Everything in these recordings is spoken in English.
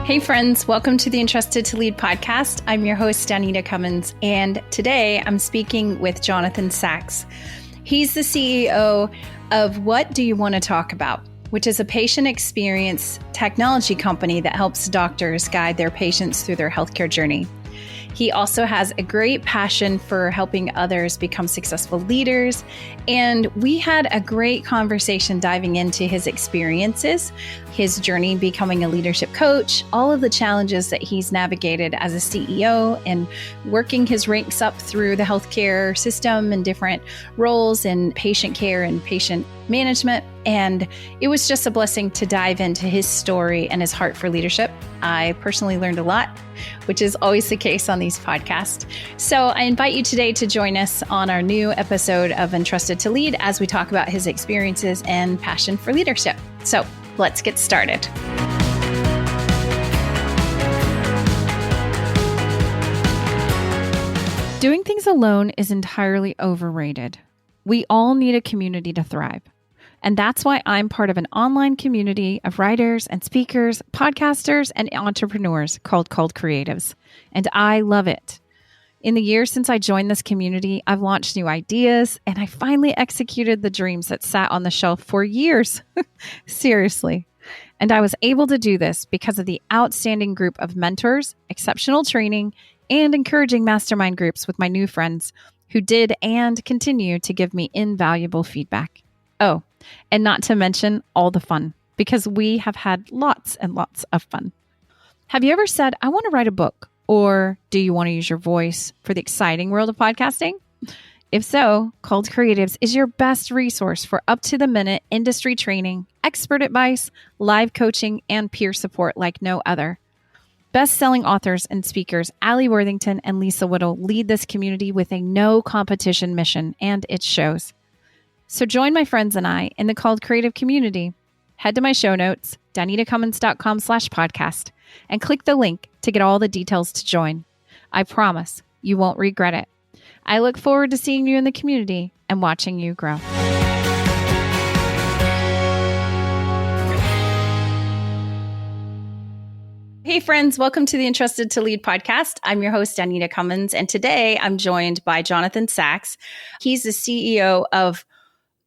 Hey friends, welcome to the Entrusted to Lead podcast. I'm your host, Danita Cummins, and today I'm speaking with Jonathan Sachs. He's the CEO of What Do You Want to Talk About, which is a patient experience technology company that helps doctors guide their patients through their healthcare journey. He also has a great passion for helping others become successful leaders. And we had a great conversation diving into his experiences, his journey becoming a leadership coach, all of the challenges that he's navigated as a CEO and working his ranks up through the healthcare system and different roles in patient care and patient management. And it was just a blessing to dive into his story and his heart for leadership. I personally learned a lot, which is always the case on these podcasts. So I invite you today to join us on our new episode of Entrusted to Lead as we talk about his experiences and passion for leadership. So let's get started. Doing things alone is entirely overrated. We all need a community to thrive. And that's why I'm part of an online community of writers and speakers, podcasters, and entrepreneurs called Called Creatives. And I love it. In the years since I joined this community, I've launched new ideas, and I finally executed the dreams that sat on the shelf for years. Seriously. And I was able to do this because of the outstanding group of mentors, exceptional training, and encouraging mastermind groups with my new friends who did and continue to give me invaluable feedback. Oh, and not to mention all the fun, because we have had lots and lots of fun. Have you ever said, I want to write a book? Or do you want to use your voice for the exciting world of podcasting? If so, Called Creatives is your best resource for up-to-the-minute industry training, expert advice, live coaching, and peer support like no other. Best-selling authors and speakers Allie Worthington and Lisa Whittle lead this community with a no-competition mission, and it shows. So join my friends and I in the Called Creative community. Head to my show notes, danitacummins.com/podcast, and click the link to get all the details to join. I promise you won't regret it. I look forward to seeing you in the community and watching you grow. Hey friends, welcome to the Entrusted to Lead podcast. I'm your host, Danita Cummins, and today I'm joined by Jonathan Sachs. He's the CEO of,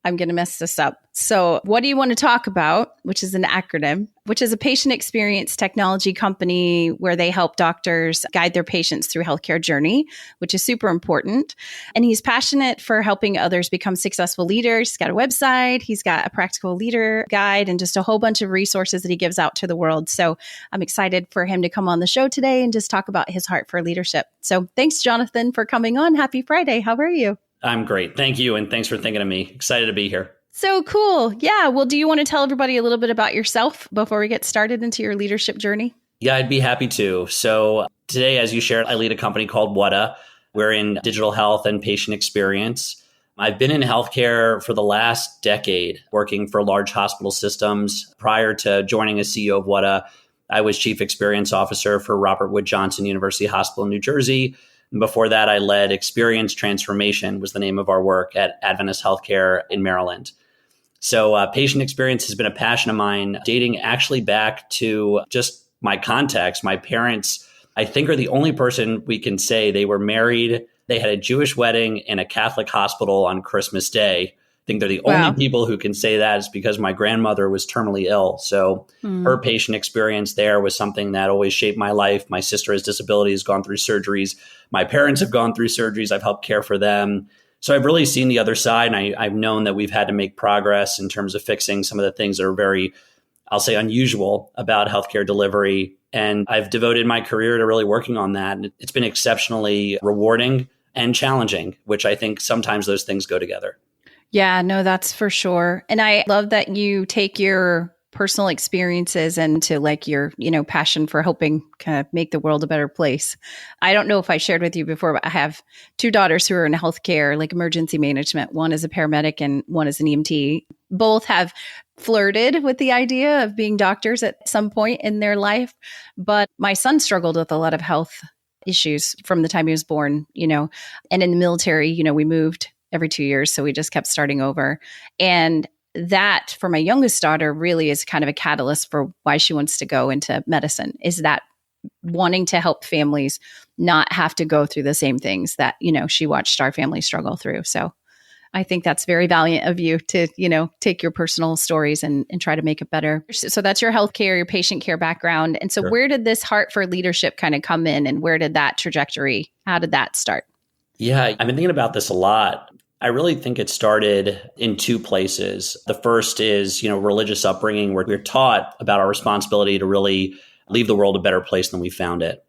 I'm going to mess this up. So What Do You Want to Talk About, which is an acronym, which is a patient experience technology company where they help doctors guide their patients through healthcare journey, which is super important. And he's passionate for helping others become successful leaders. He's got a website, he's got a practical leader guide, and just a whole bunch of resources that he gives out to the world. So I'm excited for him to come on the show today and just talk about his heart for leadership. So thanks, Jonathan, for coming on. Happy Friday. How are you? I'm great. Thank you. And thanks for thinking of me. Excited to be here. So cool. Yeah. Well, do you want to tell everybody a little bit about yourself before we get started into your leadership journey? Yeah, I'd be happy to. So today, as you shared, I lead a company called Wutta. We're in digital health and patient experience. I've been in healthcare for the last decade, working for large hospital systems. Prior to joining as CEO of Wutta, I was chief experience officer for Robert Wood Johnson University Hospital in New Jersey. And before that, I led Experience Transformation, was the name of our work at Adventist Healthcare in Maryland. So patient experience has been a passion of mine, dating actually back to just my context. My parents, I think, are the only person we can say they were married. They had a Jewish wedding in a Catholic hospital on Christmas Day. I think they're the only people who can say that. Is because my grandmother was terminally ill. So her patient experience there was something that always shaped my life. My sister has disabilities, gone through surgeries. My parents have gone through surgeries. I've helped care for them. So I've really seen the other side. And I've known that we've had to make progress in terms of fixing some of the things that are very, I'll say, unusual about healthcare delivery. And I've devoted my career to really working on that. And it's been exceptionally rewarding and challenging, which I think sometimes those things go together. Yeah, no, that's for sure. And I love that you take your personal experiences and to like your, passion for helping kind of make the world a better place. I don't know if I shared with you before, but I have two daughters who are in healthcare, like emergency management. One is a paramedic and one is an EMT. Both have flirted with the idea of being doctors at some point in their life. But my son struggled with a lot of health issues from the time he was born, and in the military, we moved every 2 years. So we just kept starting over. And that for my youngest daughter really is kind of a catalyst for why she wants to go into medicine, is that wanting to help families not have to go through the same things that, she watched our family struggle through. So I think that's very valiant of you to, take your personal stories and try to make it better. So that's your healthcare, your patient care background. And so Sure. Where did this heart for leadership kind of come in, and where did that trajectory, how did that start? Yeah, I've been thinking about this a lot. I really think it started in two places. The first is, religious upbringing, where we're taught about our responsibility to really leave the world a better place than we found it.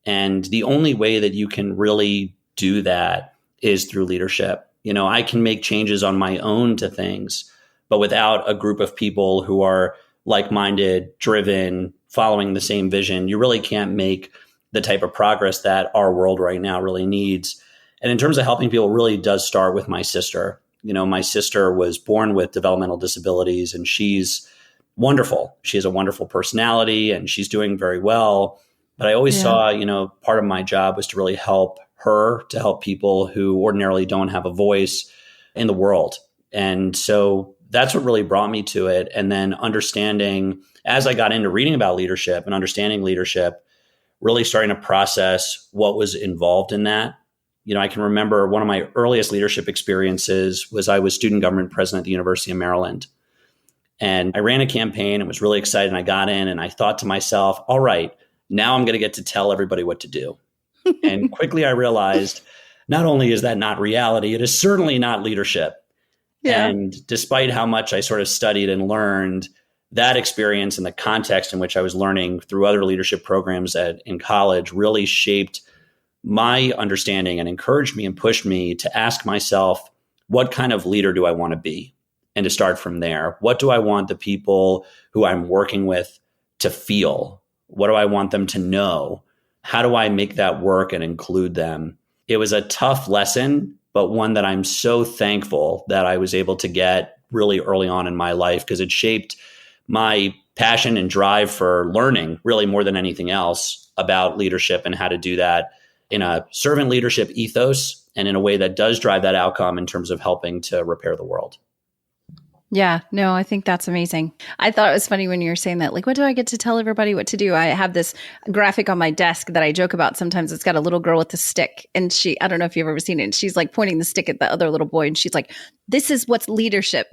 And the only way that you can really do that is through leadership. I can make changes on my own to things, but without a group of people who are like-minded, driven, following the same vision, you really can't make the type of progress that our world right now really needs. And in terms of helping people, it really does start with my sister. My sister was born with developmental disabilities, and she's wonderful. She has a wonderful personality, and she's doing very well. But I always saw, part of my job was to really help her, to help people who ordinarily don't have a voice in the world. And so that's what really brought me to it. And then understanding, as I got into reading about leadership and understanding leadership, really starting to process what was involved in that. I can remember one of my earliest leadership experiences was I was student government president at the University of Maryland. And I ran a campaign and was really excited. And I got in and I thought to myself, all right, now I'm going to get to tell everybody what to do. And quickly I realized not only is that not reality, it is certainly not leadership. Yeah. And despite how much I sort of studied and learned, that experience and the context in which I was learning through other leadership programs in college really shaped my understanding and encouraged me and pushed me to ask myself, what kind of leader do I want to be? And to start from there. What do I want the people who I'm working with to feel? What do I want them to know? How do I make that work and include them? It was a tough lesson, but one that I'm so thankful that I was able to get really early on in my life, because it shaped my passion and drive for learning really more than anything else about leadership and how to do that in a servant leadership ethos and in a way that does drive that outcome in terms of helping to repair the world. Yeah, no, I think that's amazing. I thought it was funny when you were saying that, like, what do I get to tell everybody what to do? I have this graphic on my desk that I joke about sometimes. It's got a little girl with a stick, and I don't know if you've ever seen it. And she's like pointing the stick at the other little boy, and she's like, this is what's leadership,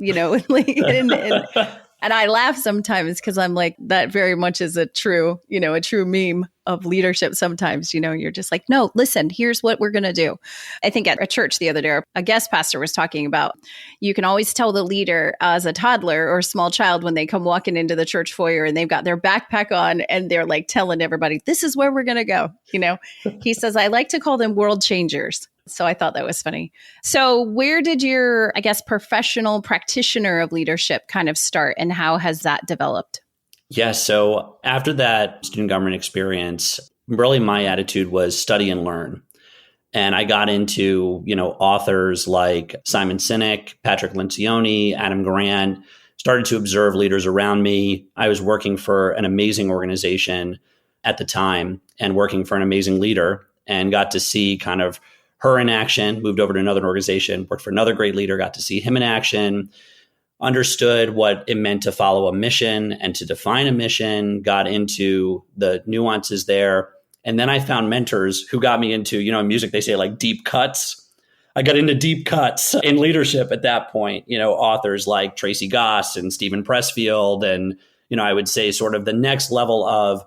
and I laugh sometimes because I'm like, that very much is a true meme of leadership. Sometimes, you're just like, no, listen, here's what we're going to do. I think at a church the other day, a guest pastor was talking about, you can always tell the leader as a toddler or a small child when they come walking into the church foyer and they've got their backpack on and they're like telling everybody, this is where we're going to go. He says, I like to call them world changers. So I thought that was funny. So where did your, professional practitioner of leadership kind of start, and how has that developed? Yeah. So after that student government experience, really my attitude was study and learn. And I got into, authors like Simon Sinek, Patrick Lencioni, Adam Grant, started to observe leaders around me. I was working for an amazing organization at the time and working for an amazing leader, and got to see kind of her in action, moved over to another organization, worked for another great leader, got to see him in action, understood what it meant to follow a mission and to define a mission, got into the nuances there. And then I found mentors who got me into, in music, they say like deep cuts. I got into deep cuts in leadership at that point, authors like Tracy Goss and Stephen Pressfield. And, I would say sort of the next level of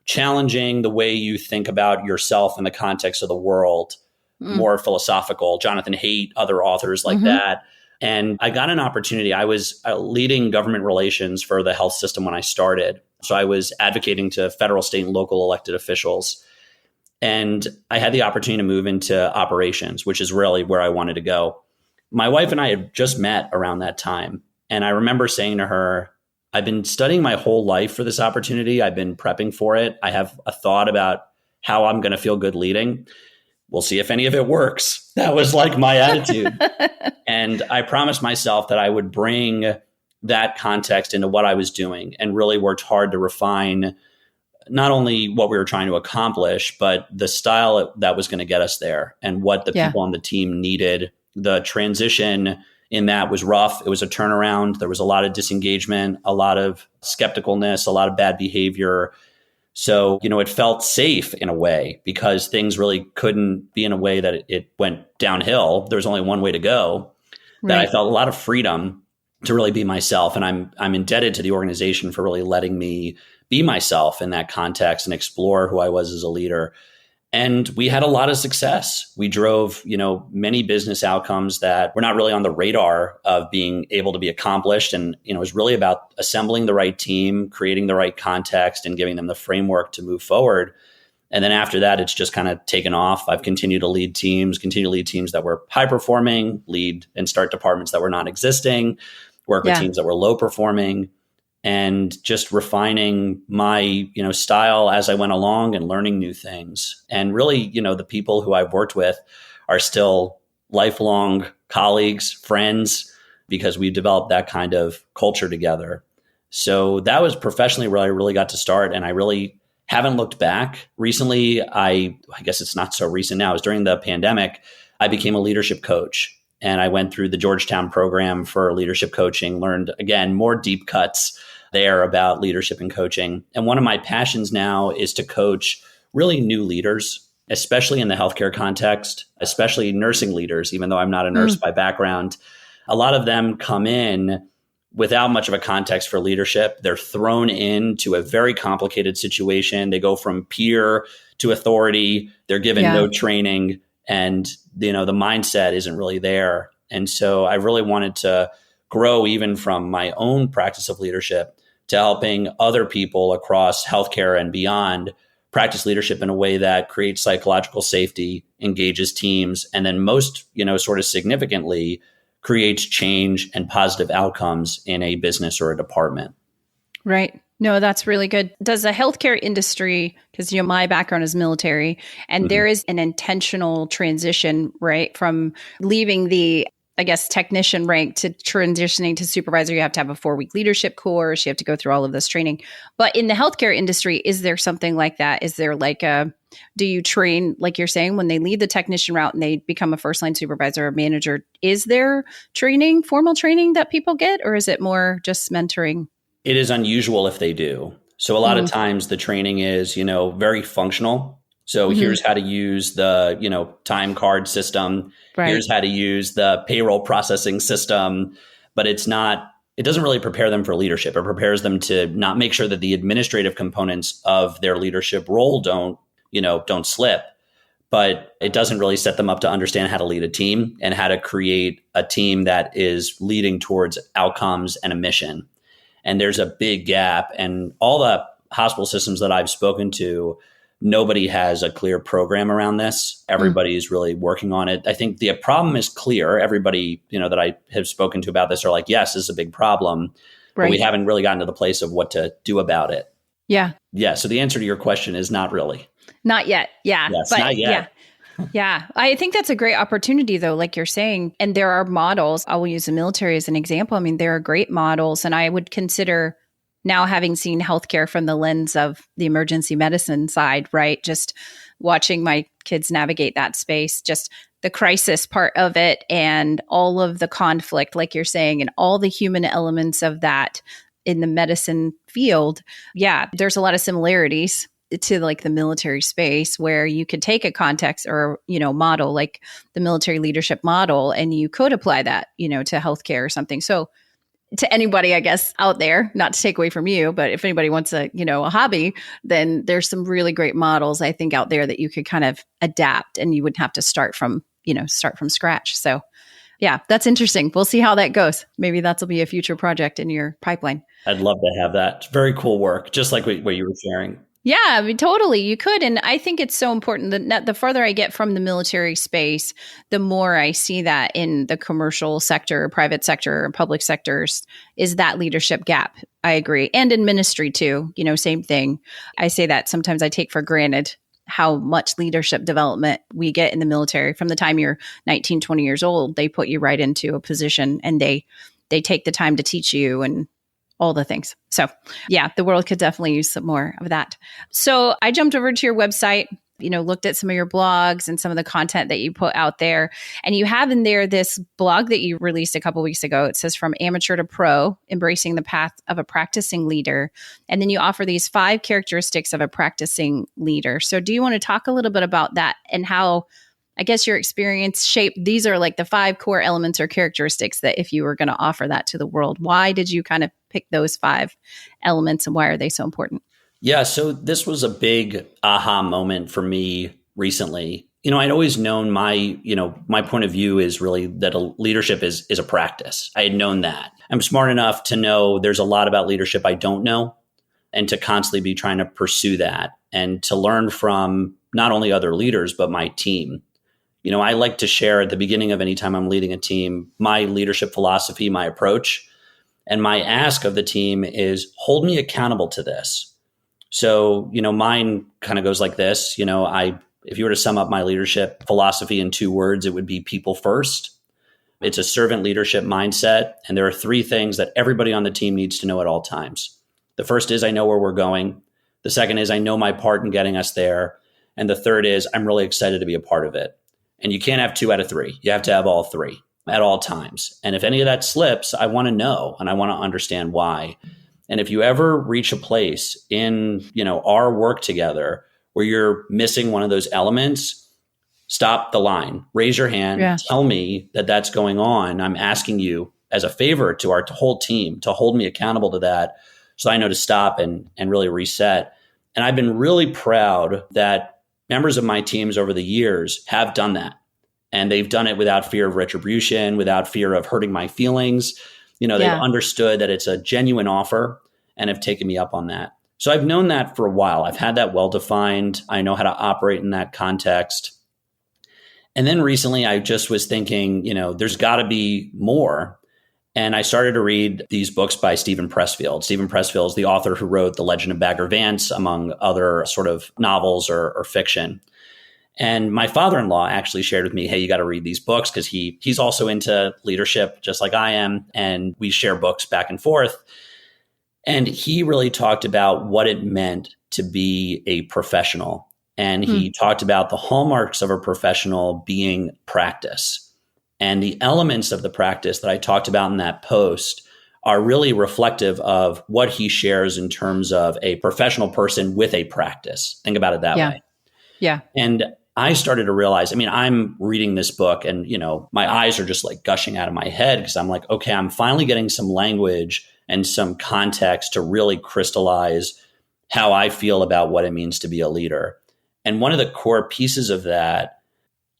challenging the way you think about yourself in the context of the world, more philosophical, Jonathan Haidt, other authors like that. And I got an opportunity. I was leading government relations for the health system when I started. So I was advocating to federal, state, and local elected officials. And I had the opportunity to move into operations, which is really where I wanted to go. My wife and I had just met around that time. And I remember saying to her, I've been studying my whole life for this opportunity. I've been prepping for it. I have a thought about how I'm going to feel good leading. We'll see if any of it works. That was like my attitude. And I promised myself that I would bring that context into what I was doing, and really worked hard to refine not only what we were trying to accomplish, but the style that was going to get us there, and what the people on the team needed. The transition in that was rough. It was a turnaround. There was a lot of disengagement, a lot of skepticalness, a lot of bad behavior. So, it felt safe in a way because things really couldn't be in a way that it went downhill. There's only one way to go. That I felt a lot of freedom to really be myself. And I'm indebted to the organization for really letting me be myself in that context and explore who I was as a leader. And we had a lot of success. We drove, many business outcomes that were not really on the radar of being able to be accomplished. And, it was really about assembling the right team, creating the right context, and giving them the framework to move forward. And then after that, it's just kind of taken off. I've continued to lead teams that were high performing, lead and start departments that were non-existing, work with teams that were low performing, and just refining my, style as I went along and learning new things. And really, the people who I've worked with are still lifelong colleagues, friends, because we developed that kind of culture together. So that was professionally where I really got to start. And I really haven't looked back. Recently, I guess it's not so recent now, it was during the pandemic, I became a leadership coach. And I went through the Georgetown program for leadership coaching, learned, again, more deep cuts there about leadership and coaching. And one of my passions now is to coach really new leaders, especially in the healthcare context, especially nursing leaders, even though I'm not a nurse by background. A lot of them come in without much of a context for leadership. They're thrown into a very complicated situation. They go from peer to authority. They're given no training, and the mindset isn't really there. And so I really wanted to grow even from my own practice of leadership to helping other people across healthcare and beyond practice leadership in a way that creates psychological safety, engages teams, and then most, sort of significantly creates change and positive outcomes in a business or a department. Right. No, that's really good. Does the healthcare industry, because my background is military, and there is an intentional transition, right, from leaving the technician rank to transitioning to supervisor. You have to have a 4-week leadership course. You have to go through all of this training. But in the healthcare industry, is there something like that? Is there do you train, like you're saying, when they leave the technician route and they become a first line supervisor or manager, is there training, formal training that people get, or is it more just mentoring? It is unusual if they do. So a lot of times the training is, very functional. So here's how to use the, time card system. Right. Here's how to use the payroll processing system. But it doesn't really prepare them for leadership. It prepares them to not make sure that the administrative components of their leadership role don't slip. But it doesn't really set them up to understand how to lead a team and how to create a team that is leading towards outcomes and a mission. And there's a big gap. And all the hospital systems that I've spoken to, nobody has a clear program around this. Everybody is really working on it. I think the problem is clear. Everybody, that I have spoken to about this are like, yes, this is a big problem, but we haven't really gotten to the place of what to do about it. Yeah. Yeah. So the answer to your question is not really. Not yet. Yeah. Yes, not yet. Yeah. I think that's a great opportunity, though, like you're saying. And there are models. I will use the military as an example. I mean, there are great models. And I would consider, now having seen healthcare from the lens of the emergency medicine side, right? Just watching my kids navigate that space, just the crisis part of it and all of the conflict, like you're saying, and all the human elements of that in the medicine field. Yeah, there's a lot of similarities to like the military space where you could take a context or, model like the military leadership model, and you could apply that, to healthcare or something. So to anybody, I guess, out there, not to take away from you, but if anybody wants a hobby, then there's some really great models, I think, out there that you could kind of adapt, and you wouldn't have to start from scratch. So yeah, that's interesting. We'll see how that goes. Maybe that'll be a future project in your pipeline. I'd love to have that. It's very cool work, just like what you were sharing. Yeah, I mean, totally. You could. And I think it's so important that the further I get from the military space, the more I see that in the commercial sector, private sector, public sectors, is that leadership gap. I agree. And in ministry too, same thing. I say that sometimes I take for granted how much leadership development we get in the military. From the time you're 19, 20 years old, they put you right into a position, and they take the time to teach you and all the things. So yeah, the world could definitely use some more of that. So I jumped over to your website. looked at some of your blogs and some of the content that you put out there. And you have in there this blog that you released a couple weeks ago. It says From Amateur to Pro, Embracing the Path of a Practicing Leader. And then you offer these 5 characteristics of a practicing leader. So do you want to talk a little bit about that and how, I guess, your experience shaped, these are like the 5 core elements or characteristics that if you were going to offer that to the world, why did you kind of pick those 5 elements and why are they so important? Yeah, so this was a big aha moment for me recently. I'd always known my point of view is really that leadership is a practice. I had known that. I'm smart enough to know there's a lot about leadership I don't know, and to constantly be trying to pursue that and to learn from not only other leaders, but my team. I like to share at the beginning of any time I'm leading a team, my leadership philosophy, my approach, and my ask of the team is hold me accountable to this. So, mine kind of goes like this. If you were to sum up my leadership philosophy in 2 words, it would be people first. It's a servant leadership mindset. And there are 3 things that everybody on the team needs to know at all times. The first is I know where we're going. The second is I know my part in getting us there. And the third is I'm really excited to be a part of it. And you can't have 2 out of 3. You have to have all 3 at all times. And if any of that slips, I want to know and I want to understand why. And if you ever reach a place in, our work together where you're missing one of those elements, stop the line, raise your hand, Tell me that that's going on. I'm asking you as a favor to our whole team to hold me accountable to that so I know to stop and really reset. And I've been really proud that members of my teams over the years have done that. And they've done it without fear of retribution, without fear of hurting my feelings. They've understood that it's a genuine offer and have taken me up on that. So I've known that for a while. I've had that well-defined. I know how to operate in that context. And then recently I just was thinking, there's got to be more. And I started to read these books by Steven Pressfield. Steven Pressfield is the author who wrote The Legend of Bagger Vance, among other sort of novels or fiction. And my father-in-law actually shared with me, hey, you got to read these books because he's also into leadership just like I am. And we share books back and forth. And he really talked about what it meant to be a professional. And he talked about the hallmarks of a professional being practice. And the elements of the practice that I talked about in that post are really reflective of what he shares in terms of a professional person with a practice. Think about it that way. Yeah. And I started to realize, I'm reading this book and, my eyes are just like gushing out of my head because I'm like, okay, I'm finally getting some language and some context to really crystallize how I feel about what it means to be a leader. And one of the core pieces of that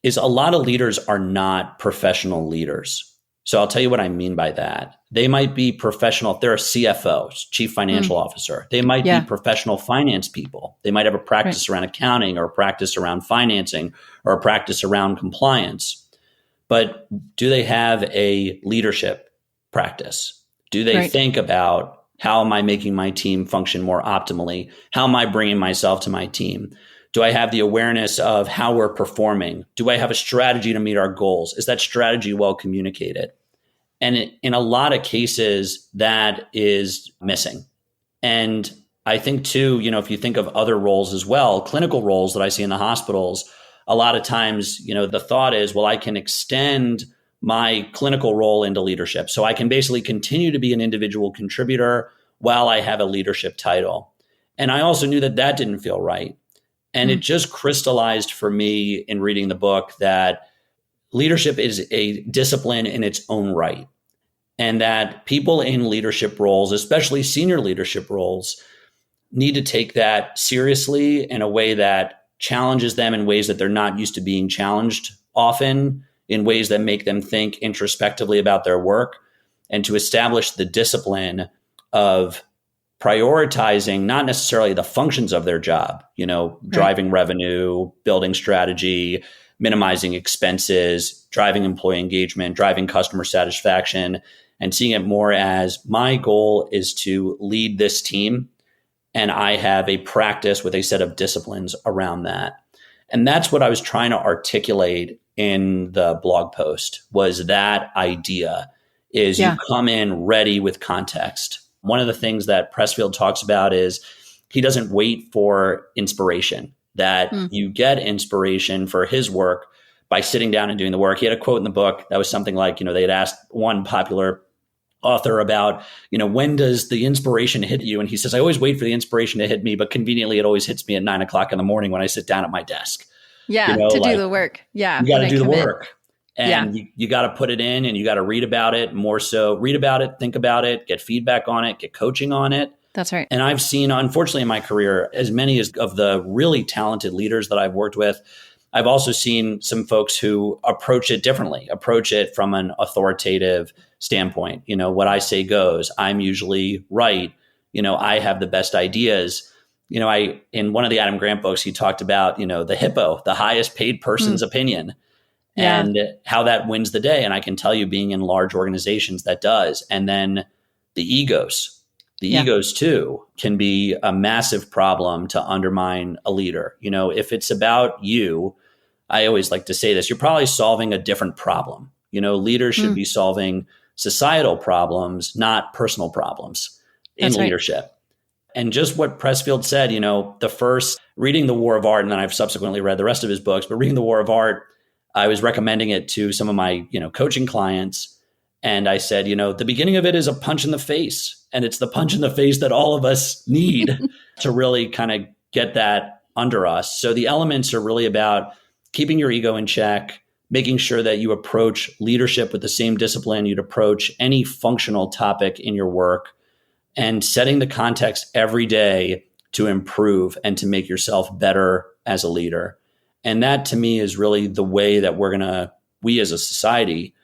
is a lot of leaders are not professional leaders. So I'll tell you what I mean by that. They might be professional. They're a CFO, chief financial officer. They might be professional finance people. They might have a practice around accounting or a practice around financing or a practice around compliance. But do they have a leadership practice? Do they think about how am I making my team function more optimally? How am I bringing myself to my team? Do I have the awareness of how we're performing? Do I have a strategy to meet our goals? Is that strategy well communicated? And in a lot of cases, that is missing. And I think too, if you think of other roles as well, clinical roles that I see in the hospitals, a lot of times, the thought is, well, I can extend my clinical role into leadership. So I can basically continue to be an individual contributor while I have a leadership title. And I also knew that that didn't feel right. And it just crystallized for me in reading the book that leadership is a discipline in its own right. And that people in leadership roles, especially senior leadership roles, need to take that seriously in a way that challenges them in ways that they're not used to being challenged often, in ways that make them think introspectively about their work, and to establish the discipline of prioritizing not necessarily the functions of their job, driving revenue, building strategy, minimizing expenses, driving employee engagement, driving customer satisfaction, and seeing it more as my goal is to lead this team. And I have a practice with a set of disciplines around that. And that's what I was trying to articulate in the blog post, was that idea is you come in ready with context. One of the things that Pressfield talks about is he doesn't wait for inspiration. that Mm. you get inspiration for his work by sitting down and doing the work. He had a quote in the book that was something like, they had asked one popular author about, when does the inspiration hit you? And he says, I always wait for the inspiration to hit me, but conveniently it always hits me at 9 o'clock in the morning when I sit down at my desk. Yeah. To do the work. Yeah. You got to do the work. Yeah. And you got to put it in, and you got to read about it, more so read about it, think about it, get feedback on it, get coaching on it. That's right. And I've seen, unfortunately, in my career, as many as of the really talented leaders that I've worked with, I've also seen some folks who approach it differently, approach it from an authoritative standpoint. What I say goes. I'm usually right. I have the best ideas. In one of the Adam Grant books, he talked about, the hippo, the highest paid person's opinion. Yeah. And how that wins the day. And I can tell you, being in large organizations, that does. And then the egos too can be a massive problem to undermine a leader. If it's about you, I always like to say this, you're probably solving a different problem. Leaders should be solving societal problems, not personal problems in leadership. And just what Pressfield said, the first reading The War of Art, and then I've subsequently read the rest of his books, but reading The War of Art, I was recommending it to some of my, coaching clients. And I said, the beginning of it is a punch in the face. And it's the punch in the face that all of us need to really kind of get that under us. So the elements are really about keeping your ego in check, making sure that you approach leadership with the same discipline you'd approach any functional topic in your work, and setting the context every day to improve and to make yourself better as a leader. And that, to me, is really the way that we as a society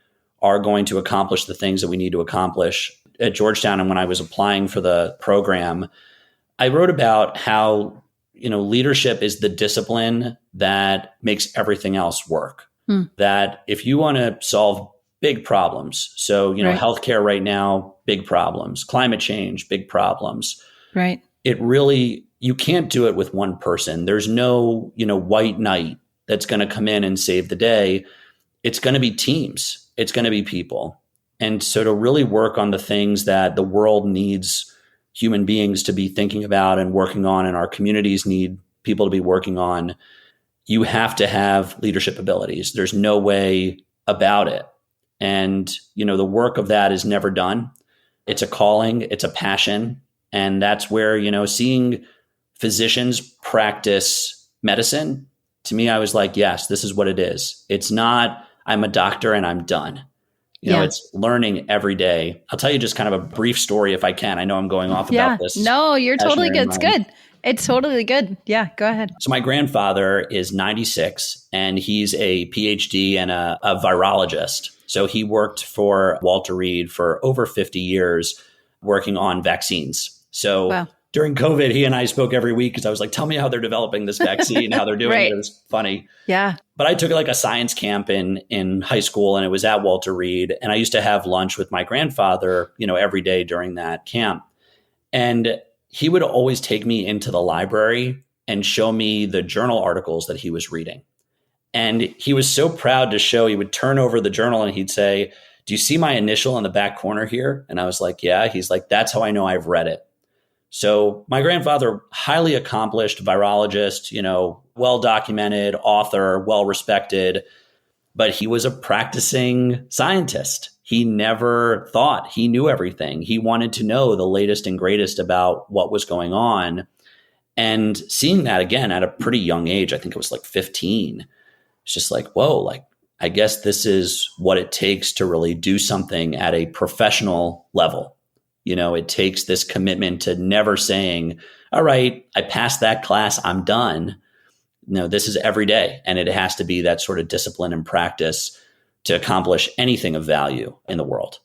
are going to accomplish the things that we need to accomplish. At Georgetown, and when I was applying for the program, I wrote about how, leadership is the discipline that makes everything else work. That if you want to solve big problems, so, Right. healthcare right now, big problems, climate change, big problems. Right. It really, you can't do it with one person. There's no, white knight that's going to come in and save the day. It's going to be teams. It's going to be people. And so to really work on the things that the world needs human beings to be thinking about and working on, and our communities need people to be working on, you have to have leadership abilities. There's no way about it. And, the work of that is never done. It's a calling, it's a passion. And that's where, seeing physicians practice medicine, to me, I was like, yes, this is what it is. It's not, I'm a doctor and I'm done. It's learning every day. I'll tell you just kind of a brief story if I can. I know I'm going off about this. No, you're totally good. It's good. It's totally good. Yeah, go ahead. So my grandfather is 96 and he's a PhD and a virologist. So he worked for Walter Reed for over 50 years working on vaccines. So Wow. During COVID, he and I spoke every week because I was like, tell me how they're developing this vaccine, how they're doing Right. it. It was funny. Yeah. But I took like a science camp in high school, and it was at Walter Reed. And I used to have lunch with my grandfather, every day during that camp. And he would always take me into the library and show me the journal articles that he was reading. And he was so proud to show, he would turn over the journal and he'd say, do you see my initial in the back corner here? And I was like, yeah. He's like, that's how I know I've read it. So my grandfather, highly accomplished virologist, well-documented author, well-respected, but he was a practicing scientist. He never thought he knew everything. He wanted to know the latest and greatest about what was going on. And seeing that again at a pretty young age, I think it was like 15, it's just like, whoa, like, I guess this is what it takes to really do something at a professional level. It takes this commitment to never saying, all right, I passed that class, I'm done. No, this is every day. And it has to be that sort of discipline and practice to accomplish anything of value in the world.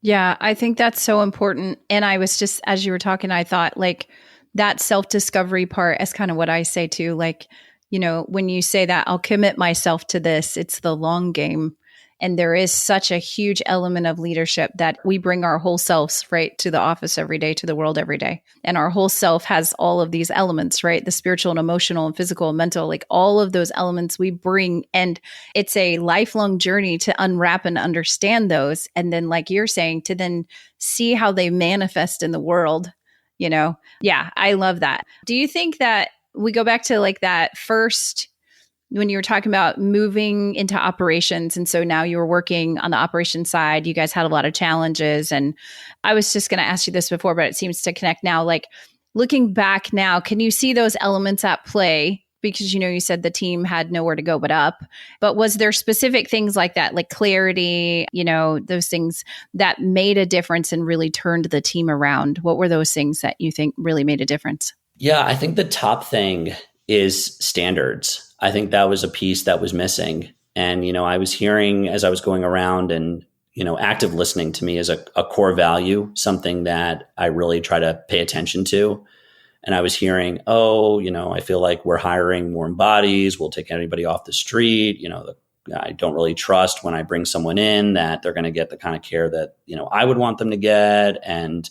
Yeah, I think that's so important. And I was just, as you were talking, I thought like that self-discovery part is kind of what I say too. Like, when you say that I'll commit myself to this, it's the long game. And there is such a huge element of leadership that we bring our whole selves right to the office every day, to the world every day. And our whole self has all of these elements, right? The spiritual and emotional and physical and mental, like all of those elements we bring. And it's a lifelong journey to unwrap and understand those. And then, like you're saying, to then see how they manifest in the world, Yeah, I love that. Do you think that we go back to like that first, when you were talking about moving into operations. And so now you were working on the operation side, you guys had a lot of challenges. And I was just going to ask you this before, but it seems to connect now. Like looking back now, can you see those elements at play? Because, you said the team had nowhere to go but up. But was there specific things like that, like clarity, those things that made a difference and really turned the team around? What were those things that you think really made a difference? Yeah, I think the top thing is standards. I think that was a piece that was missing. And, I was hearing as I was going around and, active listening to me is a core value, something that I really try to pay attention to. And I was hearing, I feel like we're hiring warm bodies. We'll take anybody off the street. I don't really trust when I bring someone in that they're going to get the kind of care that, I would want them to get. And,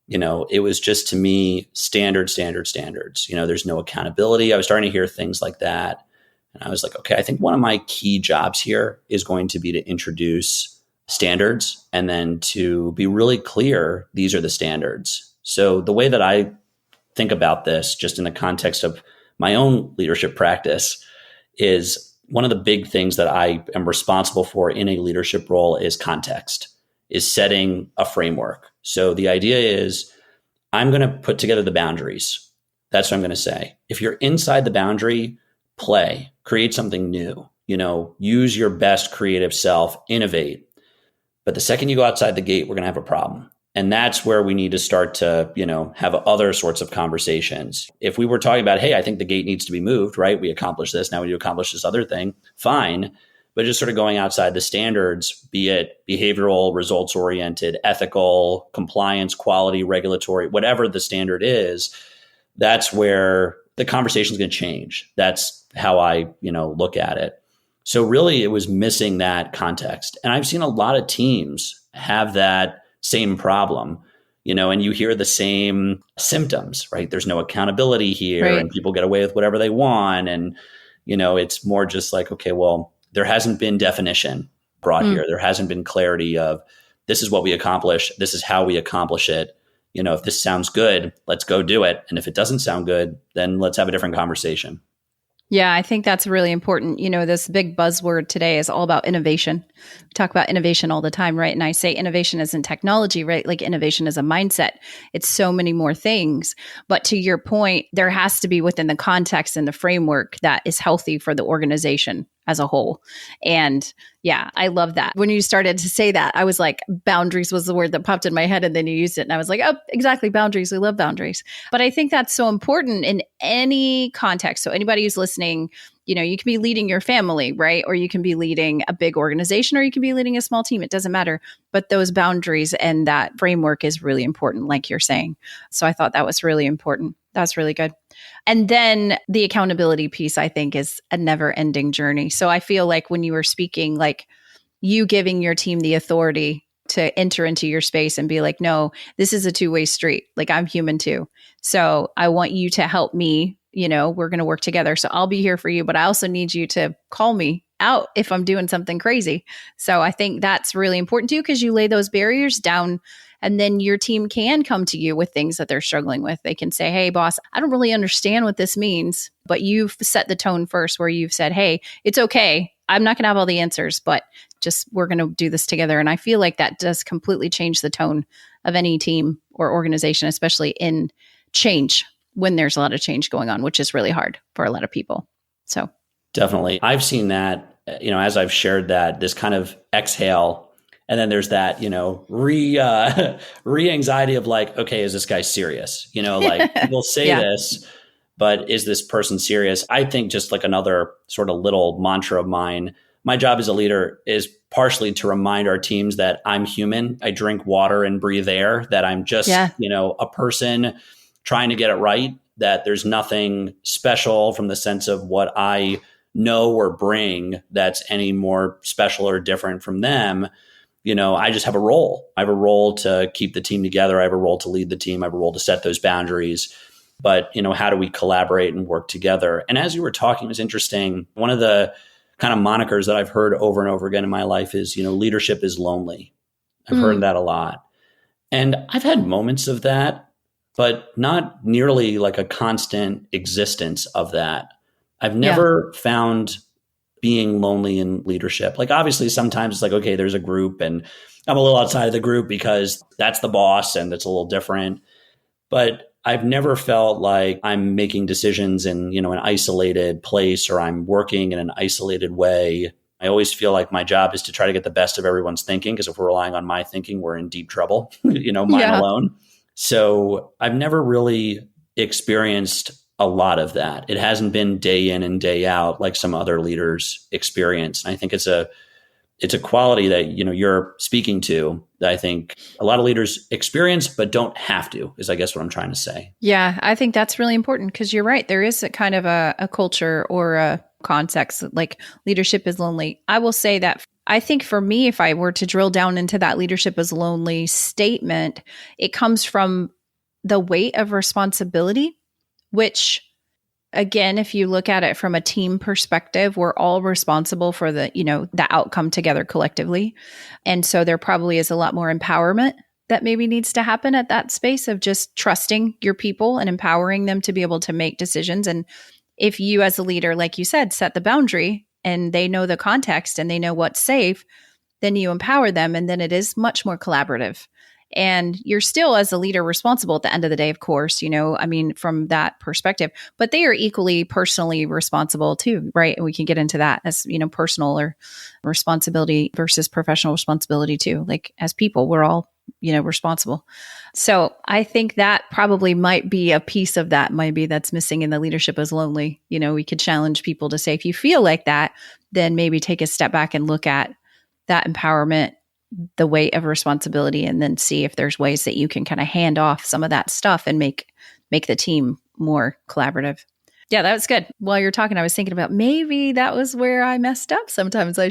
it was just to me, standards. There's no accountability. I was starting to hear things like that. And I was like, okay, I think one of my key jobs here is going to be to introduce standards and then to be really clear, these are the standards. So the way that I think about this just in the context of my own leadership practice is one of the big things that I am responsible for in a leadership role is context, is setting a framework. So the idea is I'm going to put together the boundaries. That's what I'm going to say. If you're inside the boundary, play, create something new, use your best creative self, innovate. But the second you go outside the gate, we're going to have a problem. And that's where we need to start to, have other sorts of conversations. If we were talking about, hey, I think the gate needs to be moved, right? We accomplished this. Now we need to accomplish this other thing. Fine. But just sort of going outside the standards, be it behavioral, results oriented, ethical, compliance, quality, regulatory, whatever the standard is, that's where the conversation is going to change. That's how I, look at it. So really it was missing that context. And I've seen a lot of teams have that same problem, and you hear the same symptoms, right? There's no accountability here, right? And people get away with whatever they want. And, it's more just like, okay, well, there hasn't been definition brought here. There hasn't been clarity of this is what we accomplish. This is how we accomplish it. If this sounds good, let's go do it. And if it doesn't sound good, then let's have a different conversation. Yeah, I think that's really important. This big buzzword today is all about innovation. We talk about innovation all the time, right? And I say innovation isn't technology, right? Like innovation is a mindset. It's so many more things. But to your point, there has to be within the context and the framework that is healthy for the organization as a whole. And yeah, I love that. When you started to say that, I was like, boundaries was the word that popped in my head. And then you used it. And I was like, oh, exactly. Boundaries. We love boundaries. But I think that's so important in any context. So anybody who's listening, you can be leading your family, right? Or you can be leading a big organization, or you can be leading a small team. It doesn't matter. But those boundaries and that framework is really important, like you're saying. So I thought that was really important. That's really good. And then the accountability piece, I think, is a never ending journey. So I feel like when you were speaking, like you giving your team the authority to enter into your space and be like, no, this is a two-way street. Like I'm human too. So I want you to help me. We're going to work together. So I'll be here for you, but I also need you to call me out if I'm doing something crazy. So I think that's really important too, because you lay those barriers down and then your team can come to you with things that they're struggling with. They can say, hey, boss, I don't really understand what this means, but you've set the tone first where you've said, hey, it's okay. I'm not going to have all the answers, but just we're going to do this together. And I feel like that does completely change the tone of any team or organization, especially in change when there's a lot of change going on, which is really hard for a lot of people. So definitely. I've seen that, as I've shared that, this kind of exhale. And then there's that, re-anxiety of like, okay, is this guy serious? Like people say this, but is this person serious? I think just like another sort of little mantra of mine, my job as a leader is partially to remind our teams that I'm human. I drink water and breathe air, that I'm just, a person trying to get it right, that there's nothing special from the sense of what I know or bring that's any more special or different from them. I just have a role. I have a role to keep the team together. I have a role to lead the team. I have a role to set those boundaries. But, how do we collaborate and work together? And as you were talking, it was interesting. One of the kind of monikers that I've heard over and over again in my life is, leadership is lonely. I've heard that a lot. And I've had moments of that. but not nearly like a constant existence of that. I've never found being lonely in leadership. Like obviously sometimes it's like, okay, there's a group and I'm a little outside of the group because that's the boss and it's a little different. But I've never felt like I'm making decisions in, an isolated place or I'm working in an isolated way. I always feel like my job is to try to get the best of everyone's thinking, because if we're relying on my thinking, we're in deep trouble, mine alone. So I've never really experienced a lot of that. It hasn't been day in and day out like some other leaders experience. And I think it's a quality that, you're speaking to that I think a lot of leaders experience, but don't have to, is I guess what I'm trying to say. Yeah, I think that's really important because you're right. There is a kind of a culture or a context like leadership is lonely. I will say that I think for me, if I were to drill down into that leadership is lonely statement, it comes from the weight of responsibility, which again, if you look at it from a team perspective, we're all responsible for the outcome together collectively. And so there probably is a lot more empowerment that maybe needs to happen at that space of just trusting your people and empowering them to be able to make decisions. And if you as a leader, like you said, set the boundary and they know the context and they know what's safe, then you empower them. And then it is much more collaborative. And you're still, as a leader, responsible at the end of the day, of course, from that perspective, but they are equally personally responsible too, right? And we can get into that as, personal or responsibility versus professional responsibility too. Like as people, we're all, responsible. So I think that probably might be a piece of that, maybe that's missing in the leadership is lonely. We could challenge people to say, if you feel like that, then maybe take a step back and look at that empowerment, the weight of responsibility, and then see if there's ways that you can kind of hand off some of that stuff and make the team more collaborative. Yeah, that was good. While you're talking, I was thinking about maybe that was where I messed up. Sometimes I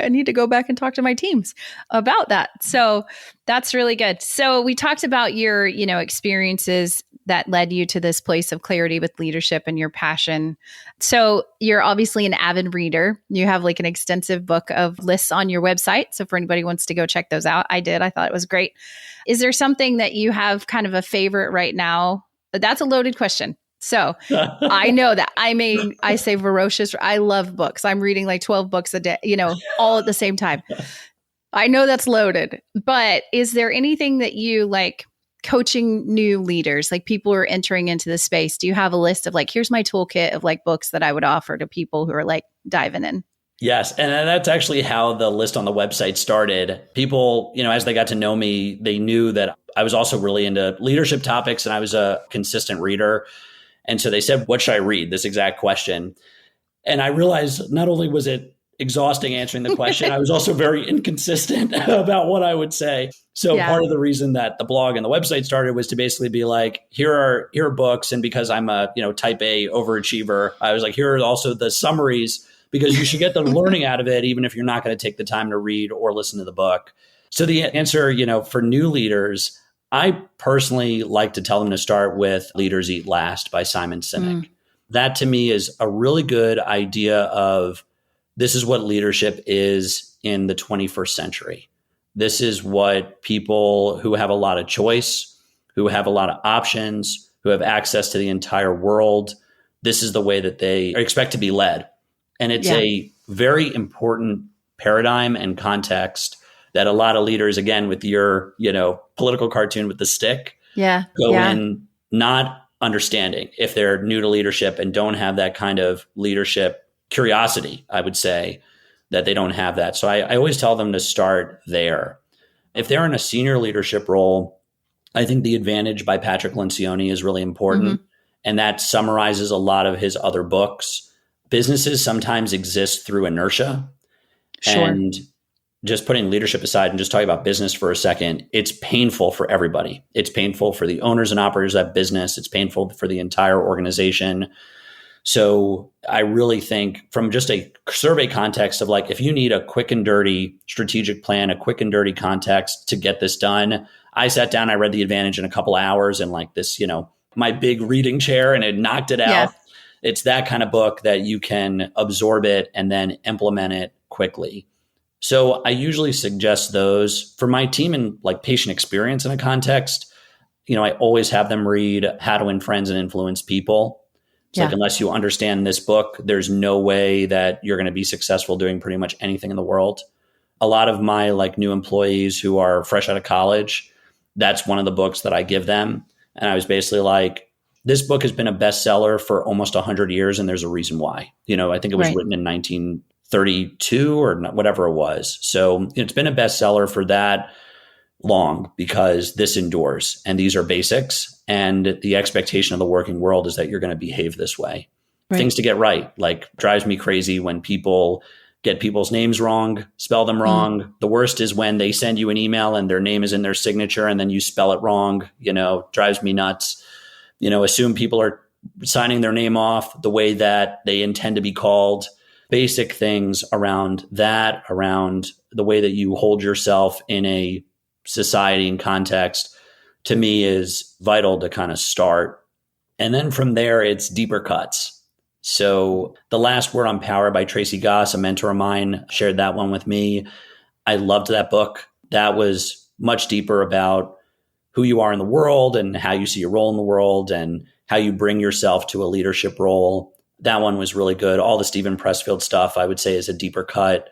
need to go back and talk to my teams about that. So that's really good. So we talked about your, experiences that led you to this place of clarity with leadership and your passion. So you're obviously an avid reader. You have like an extensive book of lists on your website. So for anybody who wants to go check those out, I did. I thought it was great. Is there something that you have kind of a favorite right now? That's a loaded question. So I know that. I say voracious. I love books. I'm reading like 12 books a day, all at the same time. I know that's loaded, but is there anything that you like coaching new leaders, like people who are entering into the space? Do you have a list of like, here's my toolkit of like books that I would offer to people who are like diving in? Yes. And that's actually how the list on the website started. People, as they got to know me, they knew that I was also really into leadership topics and I was a consistent reader. And so they said, what should I read? This exact question. And I realized not only was it exhausting answering the question, I was also very inconsistent about what I would say. So part of the reason that the blog and the website started was to basically be like, here are books. And because I'm a, type A overachiever, I was like, here are also the summaries, because you should get the learning out of it, even if you're not going to take the time to read or listen to the book. So the answer, for new leaders, I personally like to tell them to start with Leaders Eat Last by Simon Sinek. That to me is a really good idea of this is what leadership is in the 21st century. This is what people who have a lot of choice, who have a lot of options, who have access to the entire world, this is the way that they expect to be led. And it's a very important paradigm and context that a lot of leaders, again, with your, political cartoon with the stick, go in not understanding if they're new to leadership and don't have that kind of leadership curiosity, I would say that they don't have that. So I always tell them to start there. If they're in a senior leadership role, I think The Advantage by Patrick Lencioni is really important. And that summarizes a lot of his other books. Businesses sometimes exist through inertia. And just putting leadership aside and just talking about business for a second, it's painful for everybody. It's painful for the owners and operators of that business. It's painful for the entire organization. So I really think from just a survey context of like, if you need a quick and dirty strategic plan, a quick and dirty context to get this done, I sat down, I read The Advantage in a couple hours and like this, my big reading chair, and it knocked it out. It's that kind of book that you can absorb it and then implement it quickly. So I usually suggest those for my team and like patient experience in a context. I always have them read How to Win Friends and Influence People. It's like, unless you understand this book, there's no way that you're going to be successful doing pretty much anything in the world. A lot of my new employees who are fresh out of college, that's one of the books that I give them. And I was basically like, this book has been a bestseller for almost 100 years, and there's a reason why. I think it was written in 1932 or whatever it was. So it's been a bestseller for that long because this endures, and these are basics. And the expectation of the working world is that you're going to behave this way. Right. Things to get right, drives me crazy when people get people's names wrong, spell them wrong. The worst is when they send you an email and their name is in their signature and then you spell it wrong, drives me nuts. Assume people are signing their name off the way that they intend to be called. Basic things around that, around the way that you hold yourself in a society and context, to me is vital to kind of start. And then from there, it's deeper cuts. So The Last Word on Power by Tracy Goss, a mentor of mine, shared that one with me. I loved that book. That was much deeper about who you are in the world and how you see your role in the world and how you bring yourself to a leadership role. That one was really good. All the Stephen Pressfield stuff, I would say, is a deeper cut.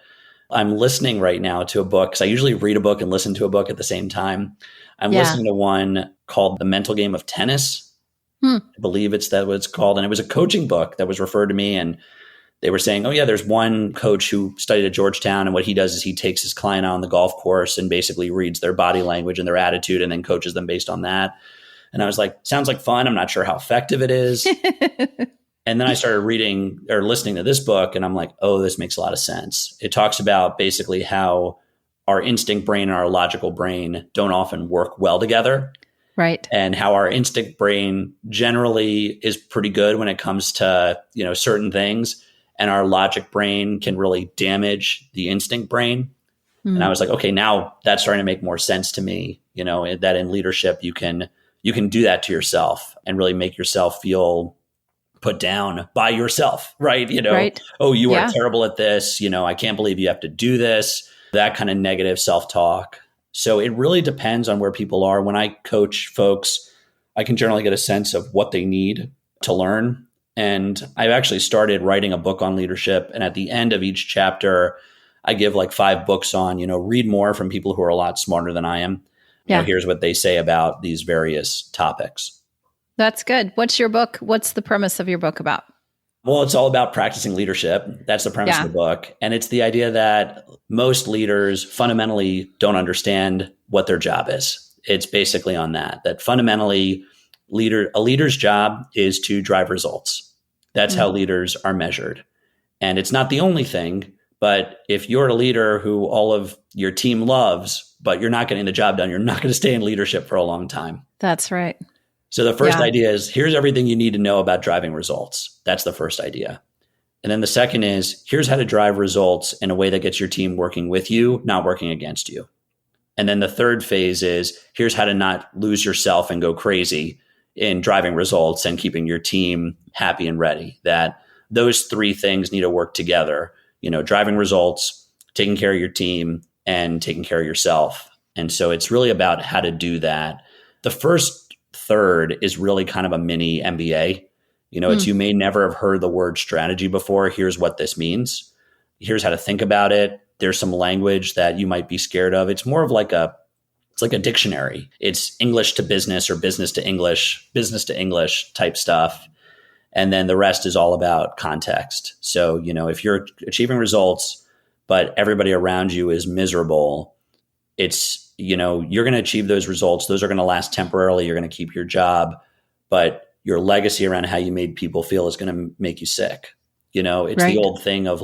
I'm listening right now to a book because I usually read a book and listen to a book at the same time. I'm listening to one called The Mental Game of Tennis. I believe it's what it's called. And it was a coaching book that was referred to me. And they were saying, oh, yeah, there's one coach who studied at Georgetown. And what he does is he takes his client out on the golf course and basically reads their body language and their attitude and then coaches them based on that. And I was like, sounds like fun. I'm not sure how effective it is. And then I started reading or listening to this book and I'm like, oh, this makes a lot of sense. It talks about basically how our instinct brain and our logical brain don't often work well together. Right. And how our instinct brain generally is pretty good when it comes to, certain things. And our logic brain can really damage the instinct brain. And I was like, okay, now that's starting to make more sense to me, that in leadership, you can do that to yourself and really make yourself feel put down by yourself, right? Right. Oh, you are terrible at this. I can't believe you have to do this, that kind of negative self-talk. So it really depends on where people are. When I coach folks, I can generally get a sense of what they need to learn. And I've actually started writing a book on leadership. And at the end of each chapter, I give 5 books on, read more from people who are a lot smarter than I am. Here's what they say about these various topics. That's good. What's your book? What's the premise of your book about? Well, it's all about practicing leadership. That's the premise of the book. And it's the idea that most leaders fundamentally don't understand what their job is. It's basically on that fundamentally a leader's job is to drive results. That's how leaders are measured. And it's not the only thing, but if you're a leader who all of your team loves, but you're not getting the job done, you're not going to stay in leadership for a long time. That's right. So the first idea is, here's everything you need to know about driving results. That's the first idea. And then the second is, here's how to drive results in a way that gets your team working with you, not working against you. And then the third phase is, here's how to not lose yourself and go crazy in driving results and keeping your team happy and ready. That those 3 things need to work together, driving results, taking care of your team, and taking care of yourself. And so it's really about how to do that. The first third is really kind of a mini MBA. It's, you may never have heard the word strategy before. Here's what this means. Here's how to think about it. There's some language that you might be scared of. It's more of it's like a dictionary. It's English to business or business to English type stuff. And then the rest is all about context. So, if you're achieving results, but everybody around you is miserable, it's, you're going to achieve those results. Those are going to last temporarily. You're going to keep your job, but your legacy around how you made people feel is going to make you sick. It's the old thing of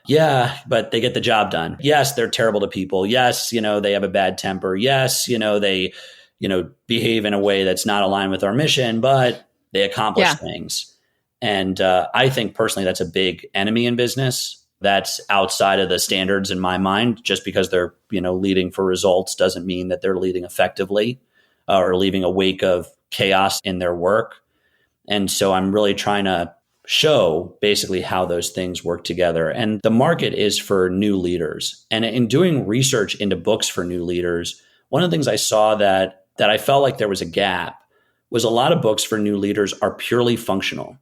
yeah, but they get the job done. Yes, they're terrible to people. Yes, they have a bad temper. Yes, they, behave in a way that's not aligned with our mission, but they accomplish things. And I think personally, that's a big enemy in business. That's outside of the standards in my mind. Just because they're, leading for results doesn't mean that they're leading effectively or leaving a wake of chaos in their work. And so I'm really trying to show basically how those things work together. And the market is for new leaders. And in doing research into books for new leaders, one of the things I saw that that I felt like there was a gap was a lot of books for new leaders are purely functional.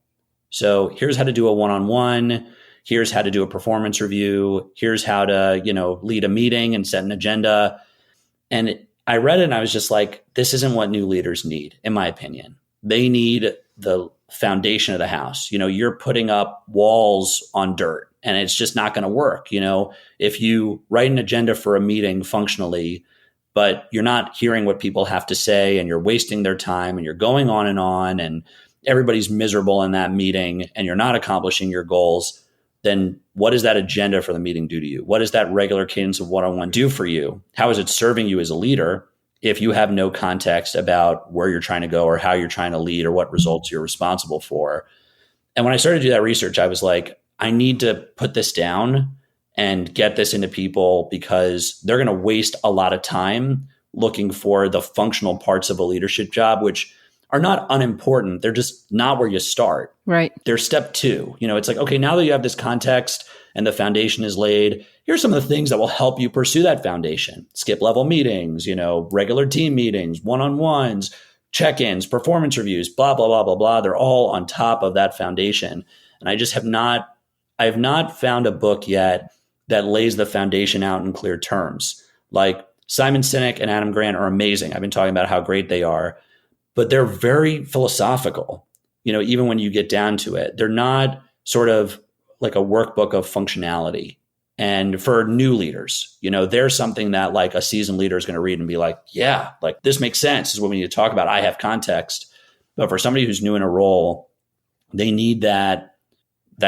So here's how to do a one-on-one. Here's how to do a performance review. Here's how to, lead a meeting and set an agenda. And I read it and I was just like, this isn't what new leaders need, in my opinion. They need the foundation of the house. You're putting up walls on dirt and it's just not going to work. If you write an agenda for a meeting functionally, but you're not hearing what people have to say and you're wasting their time and you're going on and everybody's miserable in that meeting and you're not accomplishing your goals, then what does that agenda for the meeting do to you? What does that regular cadence of one-on-one do for you? How is it serving you as a leader if you have no context about where you're trying to go or how you're trying to lead or what results you're responsible for? And when I started to do that research, I was like, I need to put this down and get this into people because they're going to waste a lot of time looking for the functional parts of a leadership job, which are not unimportant. They're just not where you start. Right. They're step two. It's like, okay, now that you have this context and the foundation is laid, here's some of the things that will help you pursue that foundation. Skip level meetings, regular team meetings, one-on-ones, check-ins, performance reviews, blah, blah, blah, blah, blah. They're all on top of that foundation. And I have not found a book yet that lays the foundation out in clear terms. Like Simon Sinek and Adam Grant are amazing. I've been talking about how great they are, but they're very philosophical. Even when you get down to it, they're not sort of like a workbook of functionality. And for new leaders, there's something that like a seasoned leader is going to read and be like, yeah, like this makes sense. This is what we need to talk about. I have context. But for somebody who's new in a role, they need that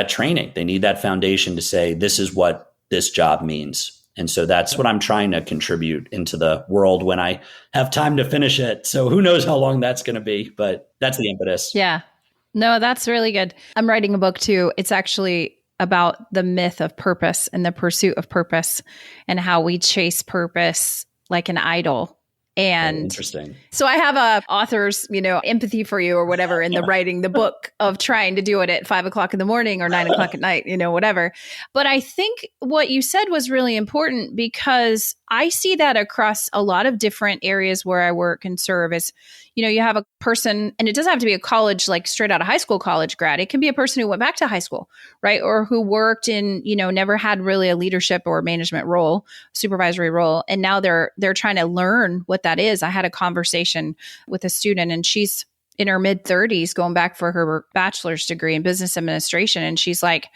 training. They need that foundation to say, this is what this job means. And so that's what I'm trying to contribute into the world when I have time to finish it. So who knows how long that's going to be, but that's the impetus. Yeah. No, that's really good. I'm writing a book too. It's actually about the myth of purpose and the pursuit of purpose and how we chase purpose like an idol. And interesting. So I have a author's, empathy for you or whatever in the writing the book of trying to do it at 5 o'clock in the morning or 9 o'clock at night, whatever. But I think what you said was really important because I see that across a lot of different areas where I work and serve is, you have a person, and it doesn't have to be a college, like straight out of high school college grad. It can be a person who went back to high school, right? Or who worked in, never had really a leadership or management role, supervisory role. And now they're trying to learn what that is. I had a conversation with a student and she's in her mid 30s going back for her bachelor's degree in business administration. And she's like,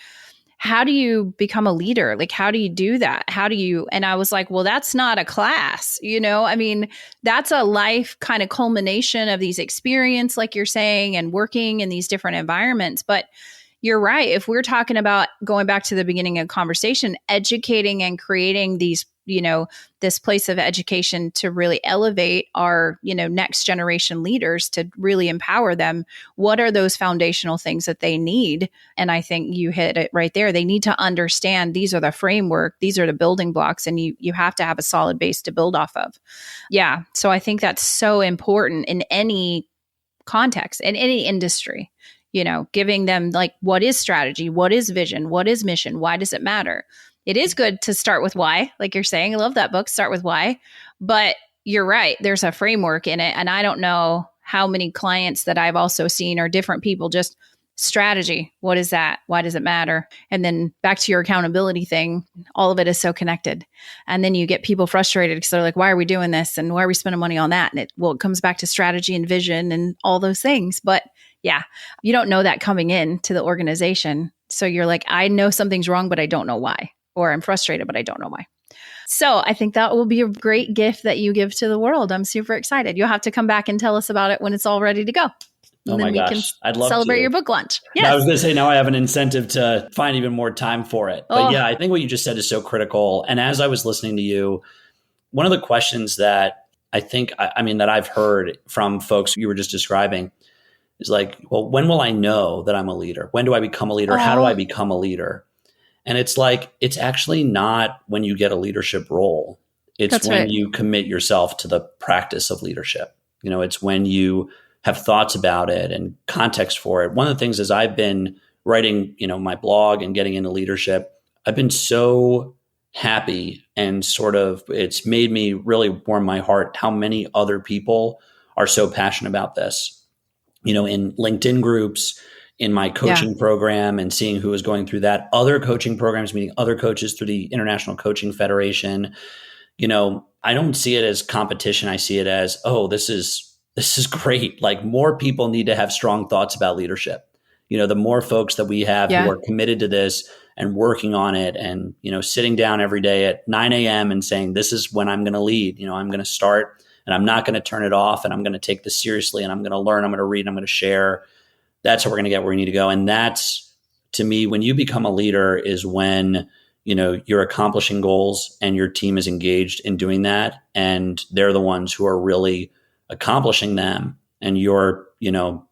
how do you become a leader? Like, how do you do that? And I was like, well, that's not a class, that's a life kind of culmination of these experience, like you're saying, and working in these different environments. But you're right. If we're talking about going back to the beginning of the conversation, educating and creating these, this place of education to really elevate our, next generation leaders, to really empower them. What are those foundational things that they need? And I think you hit it right there. They need to understand these are the framework, these are the building blocks, and you have to have a solid base to build off of. Yeah. So I think that's so important in any context, in any industry. Giving them like, what is strategy? What is vision? What is mission? Why does it matter? It is good to start with why, like you're saying. I love that book, Start with Why. But you're right. There's a framework in it. And I don't know how many clients that I've also seen are different people, just strategy. What is that? Why does it matter? And then back to your accountability thing, all of it is so connected. And then you get people frustrated because they're like, why are we doing this? And why are we spending money on that? And it comes back to strategy and vision and all those things. But yeah, you don't know that coming in to the organization. So you're like, I know something's wrong, but I don't know why. Or I'm frustrated, but I don't know why. So I think that will be a great gift that you give to the world. I'm super excited. You'll have to come back and tell us about it when it's all ready to go. Oh my gosh. I'd love to celebrate your book launch. Yes. I was going to say, now I have an incentive to find even more time for it. But yeah, I think what you just said is so critical. And as I was listening to you, one of the questions that I think, that I've heard from folks you were just describing is like, well, when will I know that I'm a leader? When do I become a leader? How do I become a leader? And it's like, it's actually not when you get a leadership role. It's when you commit yourself to the practice of leadership. It's when you have thoughts about it and context for it. One of the things is I've been writing, my blog and getting into leadership. I've been so happy and sort of it's made me really warm my heart how many other people are so passionate about this. In LinkedIn groups, in my coaching program, and seeing who is going through that, other coaching programs, meeting other coaches through the International Coaching Federation. I don't see it as competition. I see it as, oh, this is great. Like, more people need to have strong thoughts about leadership. The more folks that we have who are committed to this and working on it and, sitting down every day at 9 a.m. and saying, this is when I'm going to lead, I'm going to start and I'm not going to turn it off, and I'm going to take this seriously, and I'm going to learn, I'm going to read, I'm going to share. That's how we're going to get where we need to go. And that's, to me, when you become a leader is when, you're accomplishing goals and your team is engaged in doing that. And they're the ones who are really accomplishing them, and you're,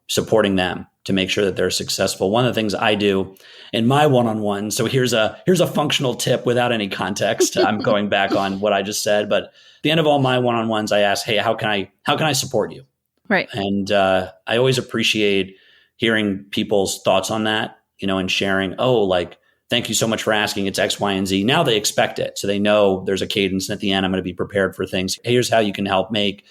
supporting them to make sure that they're successful. One of the things I do in my one-on-one, so here's a functional tip without any context. I'm going back on what I just said, but at the end of all my one-on-ones, I ask, hey, how can I support you? Right. And I always appreciate hearing people's thoughts on that, and sharing, thank you so much for asking. It's X, Y, and Z. Now they expect it. So they know there's a cadence. And at the end, I'm going to be prepared for things. Hey, here's how you can help make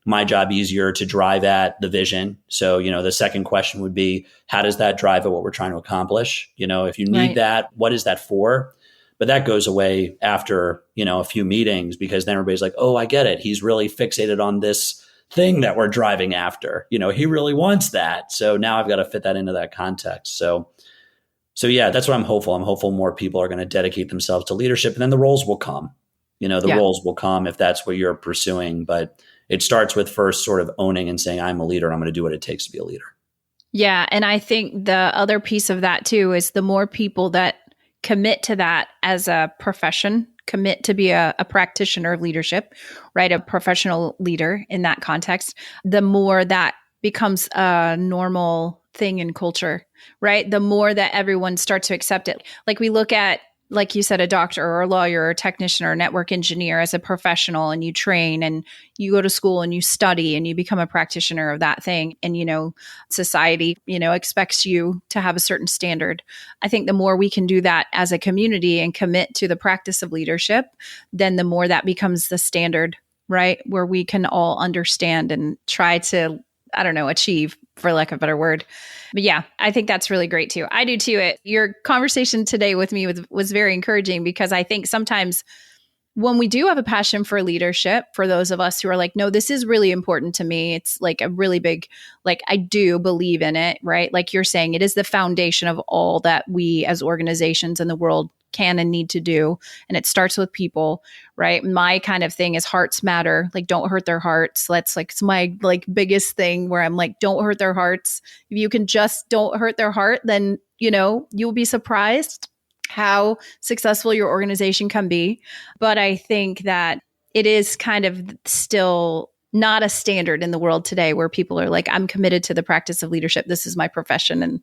my job easier to drive at the vision. So, the second question would be, how does that drive at what we're trying to accomplish? If you need that, what is that for? But that goes away after, a few meetings, because then everybody's like, oh, I get it. He's really fixated on this thing that we're driving after. He really wants that. So now I've got to fit that into that context. So yeah, that's what I'm hopeful. I'm hopeful more people are going to dedicate themselves to leadership, and then the roles will come. Roles will come if that's what you're pursuing. But it starts with first sort of owning and saying, I'm a leader, and I'm going to do what it takes to be a leader. Yeah. And I think the other piece of that too is the more people that commit to that as a profession, commit to be a practitioner of leadership, right? A professional leader in that context, the more that becomes a normal thing in culture, right? The more that everyone starts to accept it. Like, we look at, like you said, a doctor or a lawyer or a technician or a network engineer as a professional, and you train and you go to school and you study and you become a practitioner of that thing. And, society, expects you to have a certain standard. I think the more we can do that as a community and commit to the practice of leadership, then the more that becomes the standard, right? Where we can all understand and try to, achieve, for lack of a better word. But yeah, I think that's really great too. I do too. Your conversation today with me was very encouraging, because I think sometimes when we do have a passion for leadership, for those of us who are like, no, this is really important to me. It's like a really big, I do believe in it, right? Like you're saying, it is the foundation of all that we as organizations in the world can and need to do. And it starts with people, right? My kind of thing is hearts matter. Like, don't hurt their hearts. It's my biggest thing, where I'm like, don't hurt their hearts. If you can just don't hurt their heart, then, you'll be surprised how successful your organization can be. But I think that it is kind of still not a standard in the world today, where people are like, I'm committed to the practice of leadership. This is my profession. And,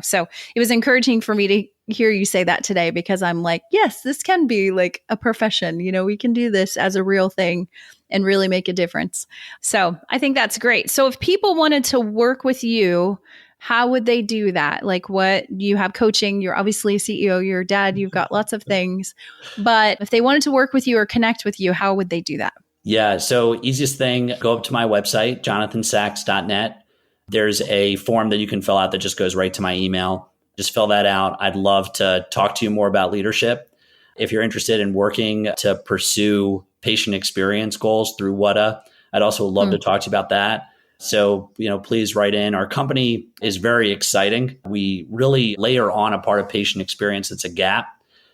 so it was encouraging for me to hear you say that today, because I'm like, yes, this can be like a profession. We can do this as a real thing and really make a difference. So I think that's great. So if people wanted to work with you, how would they do that? Like, what you have coaching, you're obviously a CEO, you're a dad, you've got lots of things, but if they wanted to work with you or connect with you, how would they do that? Yeah. So easiest thing, go up to my website, jonathansachs.net. There's a form that you can fill out that just goes right to my email. Just fill that out. I'd love to talk to you more about leadership. If you're interested in working to pursue patient experience goals through WADA, I'd also love to talk to you about that. So, please write in. Our company is very exciting. We really layer on a part of patient experience that's a gap,